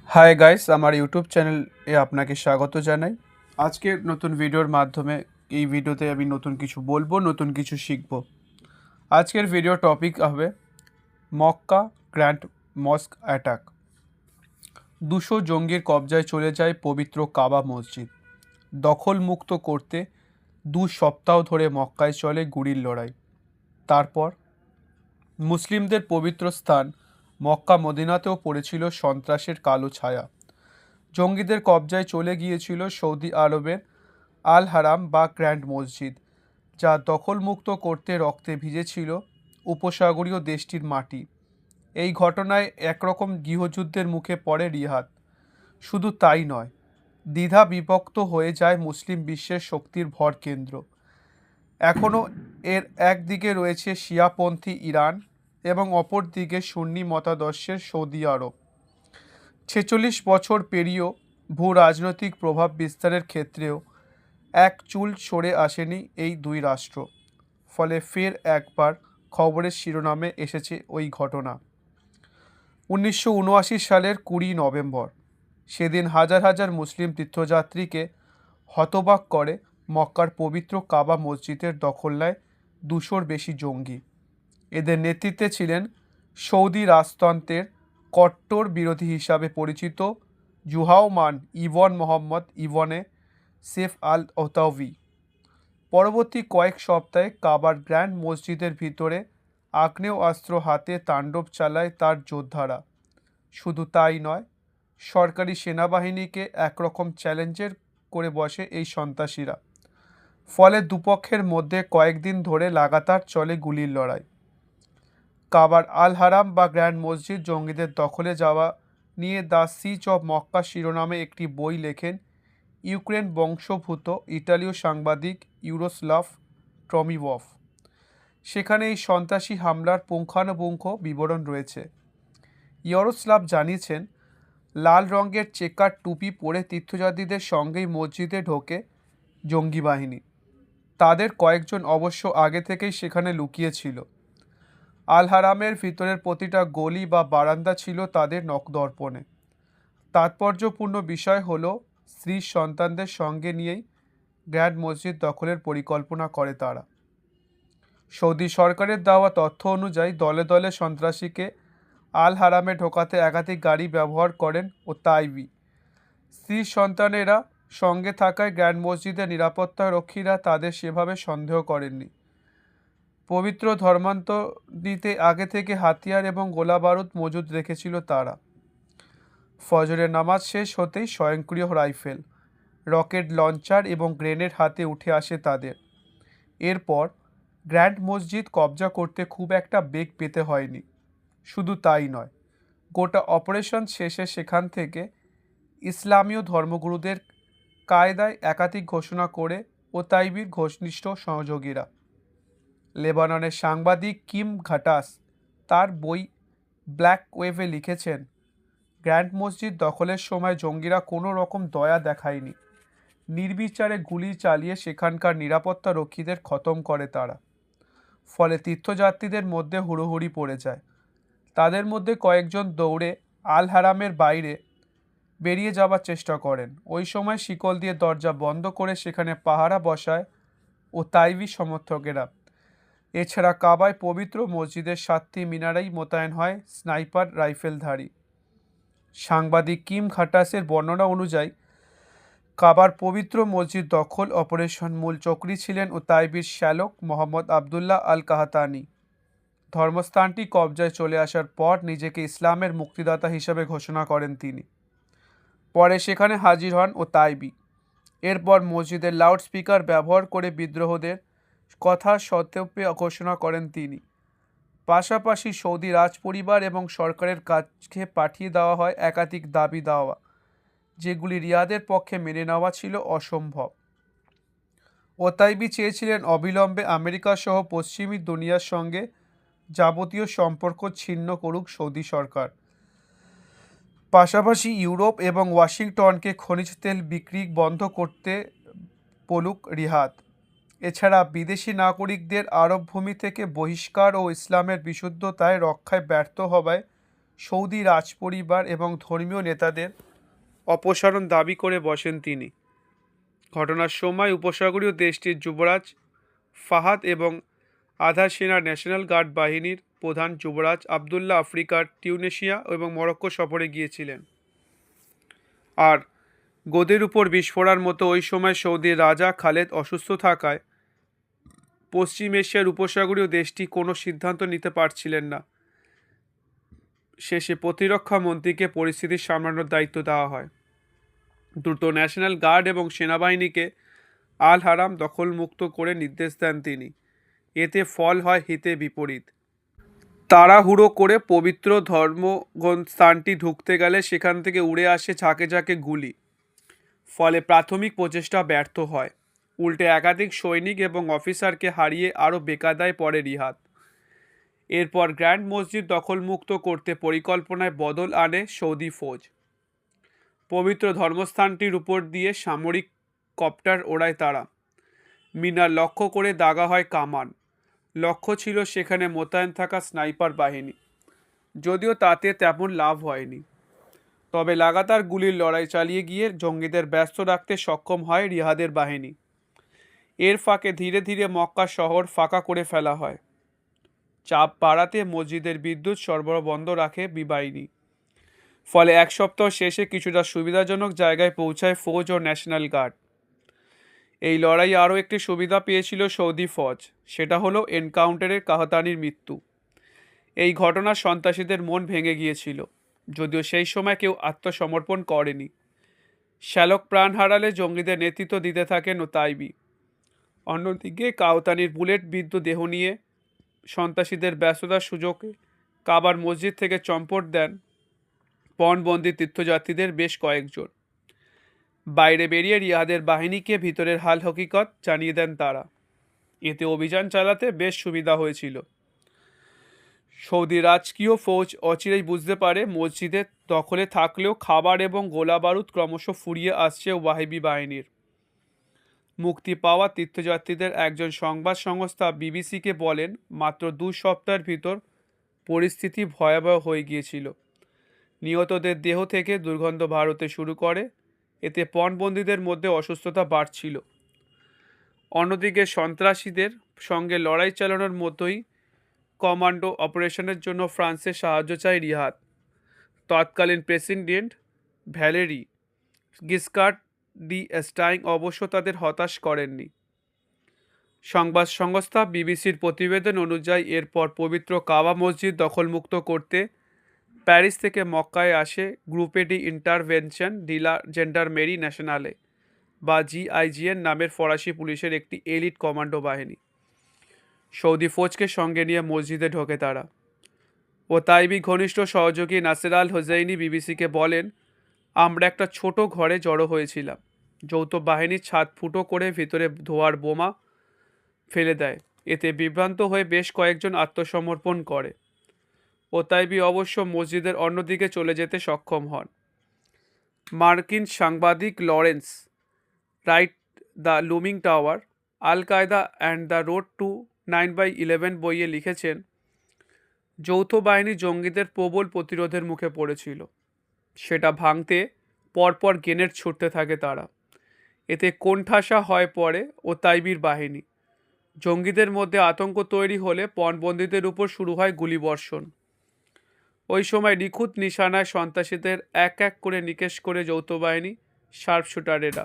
Hi guys, আমার YouTube চ্যানেলে আপনাকে স্বাগত জানাই। আজকে নতুন ভিডিওর মাধ্যমে এই ভিডিওতে আমি নতুন কিছু বলবো, নতুন কিছু শিখব। আজকের ভিডিও টপিক হবে মক্কা গ্র্যান্ড মস্ক অ্যাটাক। 200 জঙ্গির কবজায় চলে যায় পবিত্র কাবা মসজিদ। দখলমুক্ত করতে 2 সপ্তাহ ধরে মক্কায় চলে গুলির লড়াই। তারপর মুসলিমদের পবিত্র স্থান মক্কা মদিনাতেও পড়েছিল সন্ত্রাসের কালো ছায়া। জঙ্গিদের কবজায় চলে গিয়েছিল সৌদি আরবের আল হারাম বা গ্র্যান্ড মসজিদ, যা দখলমুক্ত করতে রক্তে ভিজেছিল উপসাগরীয় দেশটির মাটি। এই ঘটনায় একরকম গৃহযুদ্ধের মুখে পড়ে রিয়াদ। শুধু তাই নয়, দ্বিধা বিভক্ত হয়ে যায় মুসলিম বিশ্বের শক্তির ভর কেন্দ্র। এখনও এর একদিকে রয়েছে শিয়াপন্থী ইরান এবং অপর দিকে সুন্নি মতাদর্শের সৌদি আরব। 46 বছর পেরিয়েও ভূ রাজনৈতিক প্রভাব বিস্তারের ক্ষেত্রেও এক চুল সরে আসেনি এই দুই রাষ্ট্র। ফলে ফের একবার খবরের শিরোনামে এসেছে ওই ঘটনা। 1979 সালের 20 নভেম্বর। সেদিন হাজার হাজার মুসলিম তীর্থযাত্রীকে হতবাক করে মক্কার পবিত্র কাবা মসজিদের দখল নেয় 200-র বেশি জঙ্গি। এদের নেতৃত্বে ছিলেন সৌদি রাজতন্ত্রের কট্টর বিরোধী হিসাবে পরিচিত জুহাওমান ইবন মোহাম্মদ ইবনে সেফ আল ওতাউই। পরবর্তী কয়েক সপ্তাহে কাবার গ্র্যান্ড মসজিদের ভিতরে আগ্নেয়াস্ত্র হাতে তাণ্ডব চালায় তার যোদ্ধারা। শুধু তাই নয়, সরকারি সেনাবাহিনীকে একরকম চ্যালেঞ্জের করে বসে এই সন্ত্রাসীরা। ফলে দুপক্ষের মধ্যে কয়েকদিন ধরে লাগাতার চলে গুলির লড়াই। কাবার আল হারাম বা গ্র্যান্ড মসজিদ জঙ্গিদের দখলে যাওয়া নিয়ে দ্য সিজ অব মক্কা শিরোনামে একটি বই লেখেন ইউক্রেন বংশোদ্ভূত ইতালীয় সাংবাদিক ইউরোস্লাভ ট্রমিভভ। সেখানে এই সন্ত্রাসী হামলার পুঙ্খানুপুঙ্খ বিবরণ রয়েছে। ইউরোস্লাভ জানিয়েছেন, লাল রঙের চেকার টুপি পরে তীর্থযাত্রীদের সঙ্গেই মসজিদে ঢোকে জঙ্গি বাহিনী। তাদের কয়েকজন অবশ্য আগে থেকেই সেখানে লুকিয়েছিল। আল হারামের ভিতরের প্রতিটা গলি বা বারান্দা ছিল তাদের নখদর্পণে। তাৎপর্যপূর্ণ বিষয় হলো, স্ত্রী সন্তানদের সঙ্গে নিয়েই গ্র্যান্ড মসজিদ দখলের পরিকল্পনা করে তারা। সৌদি সরকারের দেওয়া তথ্য অনুযায়ী দলে দলে সন্ত্রাসীকে আল হারামে ঢোকাতে একাধিক গাড়ি ব্যবহার করেন ওতাইবি। স্ত্রী সন্তানেরা সঙ্গে থাকায় গ্র্যান্ড মসজিদের নিরাপত্তারক্ষীরা তাদের সেভাবে সন্দেহ করেননি। পবিত্র ধর্মান্তরিতে আগে থেকে হাতিয়ার এবং গোলাবারুদ মজুদ রেখেছিল তারা। ফজরের নামাজ শেষ হতেই স্বয়ংক্রিয় রাইফেল, রকেট লঞ্চার এবং গ্রেনেড হাতে উঠে আসে তাদের। এরপর গ্র্যান্ড মসজিদ কবজা করতে খুব একটা বেগ পেতে হয়নি। শুধু তাই নয়, গোটা অপারেশন শেষে সেখান থেকে ইসলামীয় ধর্মগুরুদের কায়দায় একাধিক ঘোষণা করে ওতাইবির ঘনিষ্ঠ সহযোগীরা। লেবাননের সাংবাদিক কিম ঘাটাস তার বই ব্ল্যাক ওয়েভে লিখেছেন, গ্র্যান্ড মসজিদ দখলের সময় জঙ্গিরা কোনো রকম দয়া দেখায়নি। নির্বিচারে গুলি চালিয়ে সেখানকার নিরাপত্তা রক্ষীদের খতম করে তারা। ফলে তীর্থযাত্রীদের মধ্যে হুড়োহুড়ি পড়ে যায়। তাদের মধ্যে কয়েকজন দৌড়ে আল হারামের বাইরে বেরিয়ে যাবার চেষ্টা করেন। ওই সময় শিকল দিয়ে দরজা বন্ধ করে সেখানে পাহারা বসায় ওতাইবি সমর্থকেরা। এছাড়া কাবায় পবিত্র মসজিদের 7টি মিনারেই মোতায়েন হয় স্নাইপার রাইফেলধারী। সাংবাদিক কিম ঘাটাসের বর্ণনা অনুযায়ী, কাবার পবিত্র মসজিদ দখল অপারেশন মূল চক্রী ছিলেন ওতাইবির শ্যালক মোহাম্মদ আবদুল্লাহ আল কাহাতানি। ধর্মস্থানটি কবজায় চলে আসার পর নিজেকে ইসলামের মুক্তিদাতা হিসেবে ঘোষণা করেন তিনি। পরে সেখানে হাজির হন ওতাইবি। এরপর মসজিদের লাউডস্পিকার ব্যবহার করে বিদ্রোহদের কথা সত্ত্বে ঘোষণা করেন তিনি। পাশাপাশি সৌদি রাজপরিবার এবং সরকারের কাছে পাঠিয়ে দেওয়া হয় একাধিক দাবি দাওয়া, যেগুলি রিয়াদের পক্ষে মেনে নেওয়া ছিল অসম্ভব। ওতাইবি চেয়েছিলেন অবিলম্বে আমেরিকা সহ পশ্চিমী দুনিয়ার সঙ্গে যাবতীয় সম্পর্ক ছিন্ন করুক সৌদি সরকার। পাশাপাশি ইউরোপ এবং ওয়াশিংটনকে খনিজ তেল বিক্রি বন্ধ করতে বলুক রিয়াদ। এছাড়া বিদেশি নাগরিকদের আরব ভূমি থেকে বহিষ্কার ও ইসলামের বিশুদ্ধতায় রক্ষায় ব্যর্থ হওয়ায় সৌদি রাজপরিবার এবং ধর্মীয় নেতাদের অপসারণ দাবি করে বসেন তিনি। ঘটনার সময় উপসাগরীয় দেশটির যুবরাজ ফাহাদ এবং আধা সেনা ন্যাশনাল গার্ড বাহিনীর প্রধান যুবরাজ আবদুল্লাহ আফ্রিকার টিউনেশিয়া এবং মরক্কো সফরে গিয়েছিলেন। আর গোদের উপর বিস্ফোরার মতো ওই সময় সৌদির রাজা খালেদ অসুস্থ থাকায় পশ্চিম এশিয়ার উপসাগরীয় দেশটি কোনো সিদ্ধান্ত নিতে পারছিলেন না। শেষে প্রতিরক্ষা মন্ত্রীকে পরিস্থিতি সামলানোর দায়িত্ব দেওয়া হয়। দ্রুত ন্যাশনাল গার্ড এবং সেনাবাহিনীকে আল হারাম দখলমুক্ত করে নির্দেশ দেন তিনি। এতে ফল হয় হিতে বিপরীত। তাড়াহুড়ো করে পবিত্র ধর্মস্থানটি ঢুকতে গেলে সেখান থেকে উড়ে আসে ঝাঁকে ঝাঁকে গুলি। ফলে প্রাথমিক প্রচেষ্টা ব্যর্থ হয়। উল্টে একাধিক সৈনিক এবং অফিসারকে হারিয়ে আরও বেকায়দায় পড়ে রিয়াদ। এরপর গ্র্যান্ড মসজিদ দখলমুক্ত করতে পরিকল্পনায় বদল আনে সৌদি ফৌজ। পবিত্র ধর্মস্থানটির উপর দিয়ে সামরিক কপ্টার ওড়ায় তারা। মিনার লক্ষ্য করে দাগা হয় কামান। লক্ষ্য ছিল সেখানে মোতায়েন থাকা স্নাইপার বাহিনী, যদিও তাতে তেমন লাভ হয়নি। তবে লাগাতার গুলির লড়াই চালিয়ে গিয়ে জঙ্গিদের ব্যস্ত রাখতে সক্ষম হয় রিয়াদের বাহিনী। এর ফাঁকে ধীরে ধীরে মক্কা শহর ফাঁকা করে ফেলা হয়। চাপ বাড়াতে মসজিদের বিদ্যুৎ সরবরাহ বন্ধ রাখে বাহিনী। ফলে এক সপ্তাহ শেষে কিছুটা সুবিধাজনক জায়গায় পৌঁছায় ফৌজ ও ন্যাশনাল গার্ড। এই লড়াই আরও একটি সুবিধা পেয়েছিল সৌদি ফৌজ, সেটা হলো এনকাউন্টারের কাহতানির মৃত্যু। এই ঘটনা সন্ত্রাসীদের মন ভেঙে গিয়েছিল, যদিও সেই সময় কেউ আত্মসমর্পণ করেনি। শ্যালক প্রাণ হারালে জঙ্গিদের নেতৃত্ব দিতে থাকেন ওতাইবি। অন্যদিকে কাহতানির বুলেট বিদ্ধ দেহ নিয়ে সন্ত্রাসীদের ব্যস্ততার সুযোগে কাবার মসজিদ থেকে চম্পট দেন পণবন্দি তীর্থযাত্রীদের বেশ কয়েকজন। বাইরে বেরিয়ে রিয়াদের বাহিনীকে ভিতরের হাল হকিকত জানিয়ে দেন তারা। এতে অভিযান চালাতে বেশ সুবিধা হয়েছিল। সৌদি রাজকীয় ফৌজ অচিরেই বুঝতে পারে মসজিদের দখলে থাকলেও খাবার এবং গোলা বারুদ ক্রমশ ফুরিয়ে আসছে ওয়াহিবি বাহিনীর। মুক্তি পাওয়া তীর্থযাত্রীদের একজন সংবাদ সংস্থা বিবিসিকে বলেন, মাত্র 2 সপ্তাহের ভিতর পরিস্থিতি ভয়াবহ হয়ে গিয়েছিল। নিহতদের দেহ থেকে দুর্গন্ধ ভারতে শুরু করে। এতে পণবন্দীদের মধ্যে অসুস্থতা বাড়ছিল। অন্যদিকে সন্ত্রাসীদের সঙ্গে লড়াই চালানোর মতোই কমান্ডো অপারেশনের জন্য ফ্রান্সের সাহায্য চায় রিয়াদ। তৎকালীন প্রেসিডেন্ট ভ্যালেরি গিসকার্ড ডি এস্টাইং অবশ্য তাদের হতাশ করেননি। সংবাদ সংস্থা বিবিসির প্রতিবেদন অনুযায়ী এরপর পবিত্র কাবা মসজিদ দখলমুক্ত করতে প্যারিস থেকে মক্কায় আসে গ্রুপে ডি ইন্টারভেনশন ডি লা জেন্ডারমেরি ন্যাশনালে বা জিআইজিএন নামের ফরাসি পুলিশের একটি এলিট কমান্ডো বাহিনী। সৌদি ফৌজকে সঙ্গে নিয়ে মসজিদে ঢোকে তারা। ওতাইবি ঘনিষ্ঠ সহযোগী নাসের আল হোসেইনি বিবিসিকে বলেন, আমরা একটা ছোট ঘরে জড়ো হয়েছিলাম। যৌথ বাহিনীর ছাদ ফুটো করে ভিতরে ধোঁয়ার বোমা ফেলে দেয়। এতে বিভ্রান্ত হয়ে বেশ কয়েকজন আত্মসমর্পণ করে। ওতাইবি অবশ্য মসজিদের অন্যদিকে চলে যেতে সক্ষম হন। মার্কিন সাংবাদিক Lawrence Wright The Looming Tower, Al Qaeda and the road two 9/11 বইয়ে লিখেছেন, যৌথ বাহিনী জঙ্গিদের প্রবল প্রতিরোধের মুখে পড়েছিল। সেটা ভাঙতে পরপর গ্রেনেড ছুটতে থাকে তারা। এতে কোণঠাসা হয় পড়ে ওতাইবির বাহিনী। জঙ্গিদের মধ্যে আতঙ্ক তৈরি হলে পণবন্দীদের উপর শুরু হয় গুলিবর্ষণ। ওই সময় নিখুঁত নিশানায় সন্ত্রাসীদের এক এক করে নিকেশ করে যৌথ বাহিনী শার্পশুটারেরা।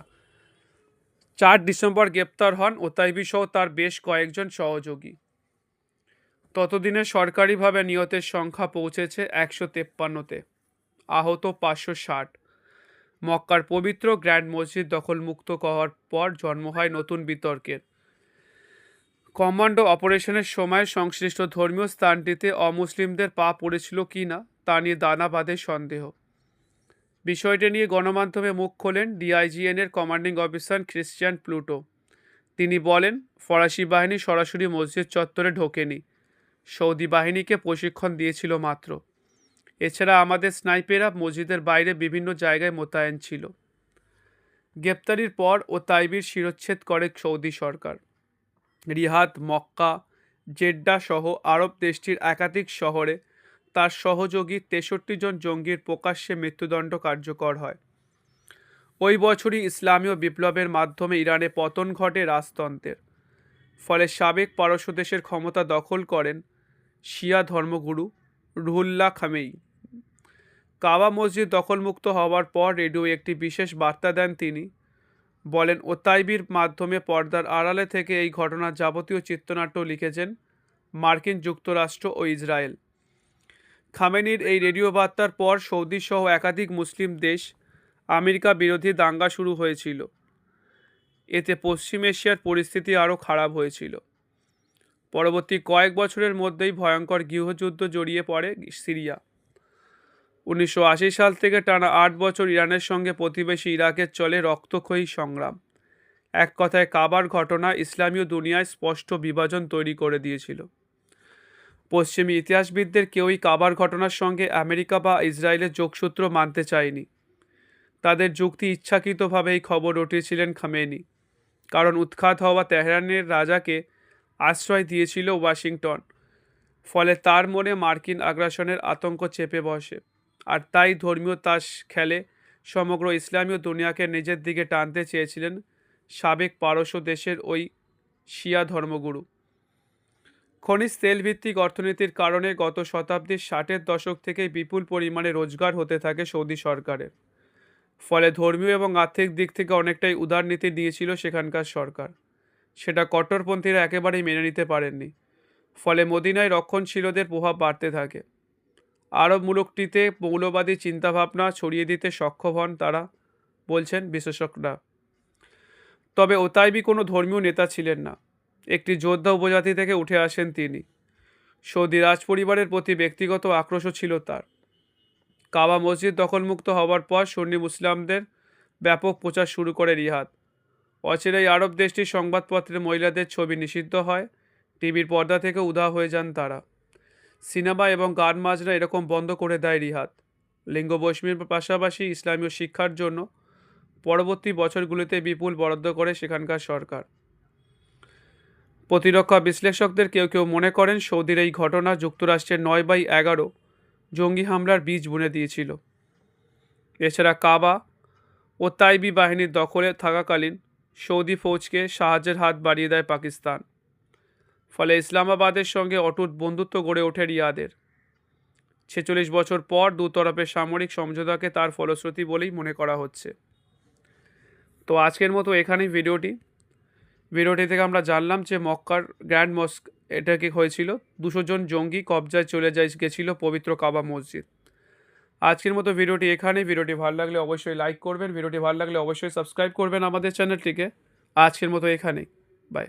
4 ডিসেম্বর গ্রেপ্তার হন ওতাইবি সহ তার বেশ কয়েকজন সহযোগী। ততদিনে সরকারিভাবে নিহতের সংখ্যা পৌঁছেছে 153-তে, আহত 560। মক্কার পবিত্র গ্র্যান্ড মসজিদ দখলমুক্ত হওয়ার পর জন্ম হয় নতুন বিতর্কের। কমান্ডো অপারেশনের সময় সংশ্লিষ্ট ধর্মীয় স্থানটিতে অমুসলিমদের পা পড়েছিল কি না তা নিয়ে দানা বাঁধে সন্দেহ। বিষয়টি নিয়ে গণমাধ্যমে মুখ খোলেন ডিআইজিএনের কমান্ডিং অফিসার ক্রিশ্চিয়ান প্লুটো। তিনি বলেন, ফরাসি বাহিনী সরাসরি মসজিদ চত্বরে ঢোকেনি, সৌদি বাহিনীকে প্রশিক্ষণ দিয়েছিল মাত্র। এছাড়া আমাদের স্নাইপেরা মসজিদের বাইরে বিভিন্ন জায়গায় মোতায়েন ছিল। গ্রেপ্তারির পর ওতাইবির শিরচ্ছেদ করে সৌদি সরকার। রিয়াদ, মক্কা, জেড্ডা সহ আরব দেশটির একাধিক শহরে তার সহযোগী 63 জন জঙ্গির প্রকাশ্যে মৃত্যুদণ্ড কার্যকর হয়। ওই বছরই ইসলামীয় বিপ্লবের মাধ্যমে ইরানে পতন ঘটে রাজতন্ত্রের। ফলে সাবেক পারস্য দেশের ক্ষমতা দখল করেন শিয়া ধর্মগুরু রুহুল্লাহ খামেই। কাবা মসজিদ দখলমুক্ত হওয়ার পর রেডিও একটি বিশেষ বার্তা দেন তিনি। বলেন, ওতাইবির মাধ্যমে পর্দার আড়ালে থেকে এই ঘটনার যাবতীয় চিত্রনাট্য লিখেছেন মার্কিন যুক্তরাষ্ট্র ও ইসরায়েল। খামেনির এই রেডিও বার্তার পর সৌদি সহ একাধিক মুসলিম দেশ আমেরিকা বিরোধী দাঙ্গা শুরু হয়েছিল। এতে পশ্চিম এশিয়ার পরিস্থিতি আরও খারাপ হয়েছিল। পরবর্তী কয়েক বছরের মধ্যেই ভয়ঙ্কর গৃহযুদ্ধ জড়িয়ে পড়ে সিরিয়া। 1980 সাল থেকে টানা 8 বছর ইরানের সঙ্গে প্রতিবেশী ইরাকের চলে রক্তক্ষয়ী সংগ্রাম। এক কথায় কাবার ঘটনা ইসলামীয় দুনিয়ায় স্পষ্ট বিভাজন তৈরি করে দিয়েছিল। পশ্চিমী ইতিহাসবিদদের কেউই কাবার ঘটনার সঙ্গে আমেরিকা বা ইসরায়েলের যোগসূত্র মানতে চায়নি। তাদের যুক্তি ইচ্ছাকৃতভাবে এই খবর রটিয়েছিলেন খামেনি, কারণ উৎখাত হওয়া তেহরানের রাজাকে আশ্রয় দিয়েছিল ওয়াশিংটন। ফলে তার মনে মার্কিন আগ্রাসনের আতঙ্ক চেপে বসে, আর তাই ধর্মীয় তাস খেলে সমগ্র ইসলামীয় দুনিয়াকে নিজের দিকে টানতে চেয়েছিলেন সাবেক পারস্য দেশের ওই শিয়া ধর্মগুরু। খনিজ তেল ভিত্তিক অর্থনীতির কারণে গত শতাব্দীর 60-এর দশক থেকেই বিপুল পরিমাণে রোজগার হতে থাকে সৌদি সরকারের। ফলে ধর্মীয় এবং আর্থিক দিক থেকে অনেকটাই উদারনীতি দিয়েছিল সেখানকার সরকার। সেটা কট্টরপন্থীরা একেবারেই মেনে নিতে পারেননি। ফলে মদিনায় রক্ষণশীলদের প্রভাব বাড়তে থাকে। আরব মুলুকটিতে মৌলবাদী চিন্তাভাবনা ছড়িয়ে দিতে সক্ষম হন তারা, বলছেন বিশেষজ্ঞরা। তবে ওতাইবি কোনো ধর্মীয় নেতা ছিলেন না। একটি যোদ্ধা উপজাতি থেকে উঠে আসেন তিনি। সৌদি রাজপরিবারের প্রতি ব্যক্তিগত আক্রোশও ছিল তার। কাবা মসজিদ দখলমুক্ত হওয়ার পর সুন্নি মুসলিমদের ব্যাপক প্রচার শুরু করে রিয়াদ। অচিরেই আরব দেশটির সংবাদপত্রে মহিলাদের ছবি নিষিদ্ধ হয়, টিভির পর্দা থেকে উধাও হয়ে যান তারা। সিনেমা এবং গান মাজরা এরকম বন্ধ করে দেয় রিয়াদ। লিঙ্গ বৈষম্যের পাশাপাশি ইসলামীয় শিক্ষার জন্য পরবর্তী বছরগুলিতে বিপুল বরাদ্দ করে সেখানকার সরকার। প্রতিরক্ষা বিশ্লেষকদের কেউ কেউ মনে করেন সৌদির এই ঘটনা যুক্তরাষ্ট্রের 9/11 জঙ্গি হামলার বীজ বুনে দিয়েছিল। এছাড়া কাবা ও তাইবি বাহিনীর দখলে থাকাকালীন সৌদি ফৌজকে সাহায্যের হাত বাড়িয়ে দেয় পাকিস্তান। ফলে ইসলামাবাদের সঙ্গে অটুট বন্ধুত্ব গড়ে ওঠে রিয়াদের। 46 বছর পর দুতরফের সামরিক সমঝোতাকে তার ফলশ্রুতি বলেই মনে করা হচ্ছে। তো আজকের মতো এখানেই ভিডিওটি থেকে আমরা জানলাম যে মক্কার গ্র্যান্ড মস্ক এটাকে হয়েছিল, 200 জন জঙ্গি কবজায় চলে গেছিল পবিত্র কাবা মসজিদ। আজকের মতো ভিডিওটি এখানেই। ভিডিওটি ভালো লাগলে অবশ্যই লাইক করবেন, ভিডিওটি ভালো লাগলে অবশ্যই সাবস্ক্রাইব করবেন আমাদের চ্যানেলটিকে। আজকের মতো এখানেই, বাই।